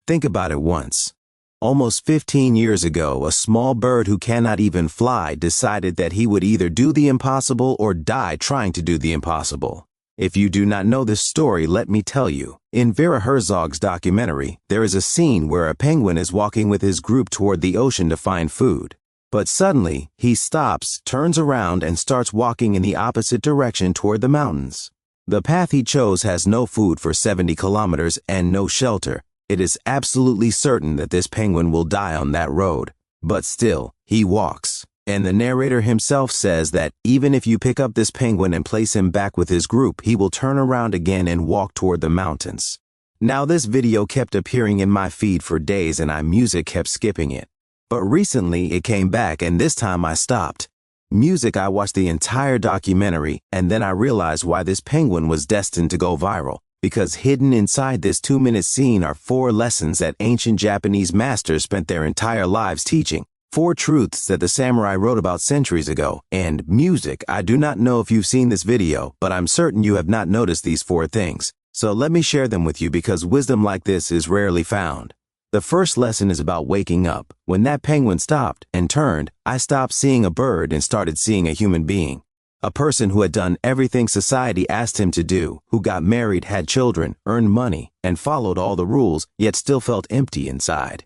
Think about it once. Almost 15 years ago, a small bird who cannot even fly decided that he would either do the impossible or die trying to do the impossible. If you do not know this story, let me tell you. In Vera Herzog's documentary, there is a scene where a penguin is walking with his group toward the ocean to find food. But suddenly, he stops, turns around, and starts walking in the opposite direction toward the mountains. The path he chose has no food for 70 kilometers and no shelter. It is absolutely certain that this penguin will die on that road. But still, he walks. And the narrator himself says that even if you pick up this penguin and place him back with his group, he will turn around again and walk toward the mountains. Now, this video kept appearing in my feed for days and music kept skipping it. But recently it came back and this time I stopped. Music, I watched the entire documentary and then I realized why this penguin was destined to go viral. Because hidden inside this 2-minute scene are 4 lessons that ancient Japanese masters spent their entire lives teaching. 4 truths that the samurai wrote about centuries ago. And music, I do not know if you've seen this video, but I'm certain you have not noticed these 4 things. So let me share them with you because wisdom like this is rarely found. The first lesson is about waking up. When that penguin stopped and turned, I stopped seeing a bird and started seeing a human being. A person who had done everything society asked him to do, who got married, had children, earned money, and followed all the rules, yet still felt empty inside.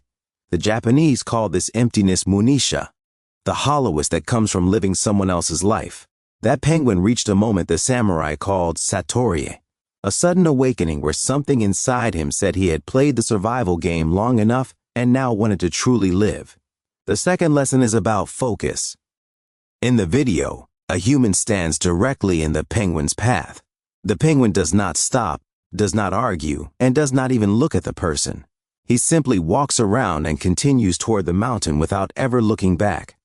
The Japanese call this emptiness munisha, the hollowness that comes from living someone else's life. That penguin reached a moment the samurai called satori, a sudden awakening where something inside him said he had played the survival game long enough and now wanted to truly live. The second lesson is about focus. In the video, a human stands directly in the penguin's path. The penguin does not stop, does not argue, and does not even look at the person. He simply walks around and continues toward the mountain without ever looking back.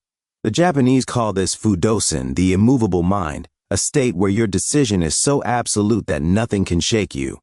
The Japanese call this fudosen, the immovable mind, a state where your decision is so absolute that nothing can shake you.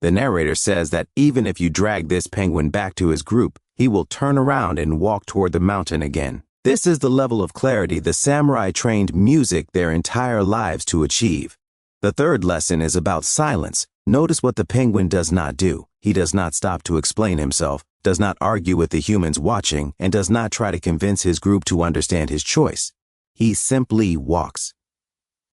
The narrator says that even if you drag this penguin back to his group, he will turn around and walk toward the mountain again. This is the level of clarity the samurai trained music their entire lives to achieve. The third lesson is about silence. Notice what the penguin does not do. He does not stop to explain himself, does not argue with the humans watching, and does not try to convince his group to understand his choice. He simply walks.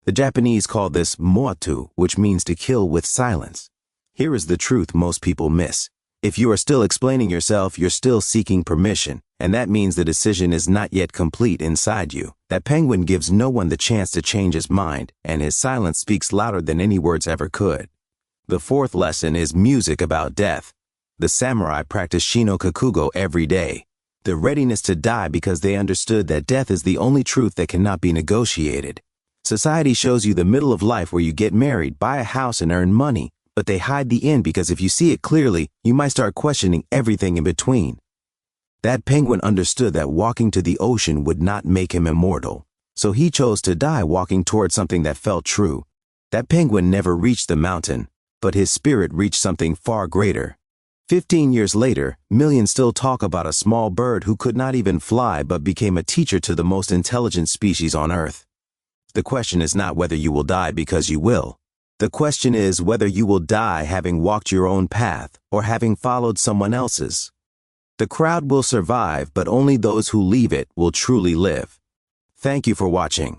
The Japanese call this motu, which means to kill with silence. Here is the truth most people miss. If you are still explaining yourself, you're still seeking permission, and that means the decision is not yet complete inside you. That penguin gives no one the chance to change his mind, and his silence speaks louder than any words ever could. The fourth lesson is music about death. The samurai practiced shino-kakugo every day, the readiness to die because they understood that death is the only truth that cannot be negotiated. Society shows you the middle of life where you get married, buy a house, and earn money, but they hide the end because if you see it clearly, you might start questioning everything in between. That penguin understood that walking to the ocean would not make him immortal, so he chose to die walking toward something that felt true. That penguin never reached the mountain, but his spirit reached something far greater. 15 years later, millions still talk about a small bird who could not even fly but became a teacher to the most intelligent species on Earth. The question is not whether you will die because you will. The question is whether you will die having walked your own path or having followed someone else's. The crowd will survive, but only those who leave it will truly live. Thank you for watching.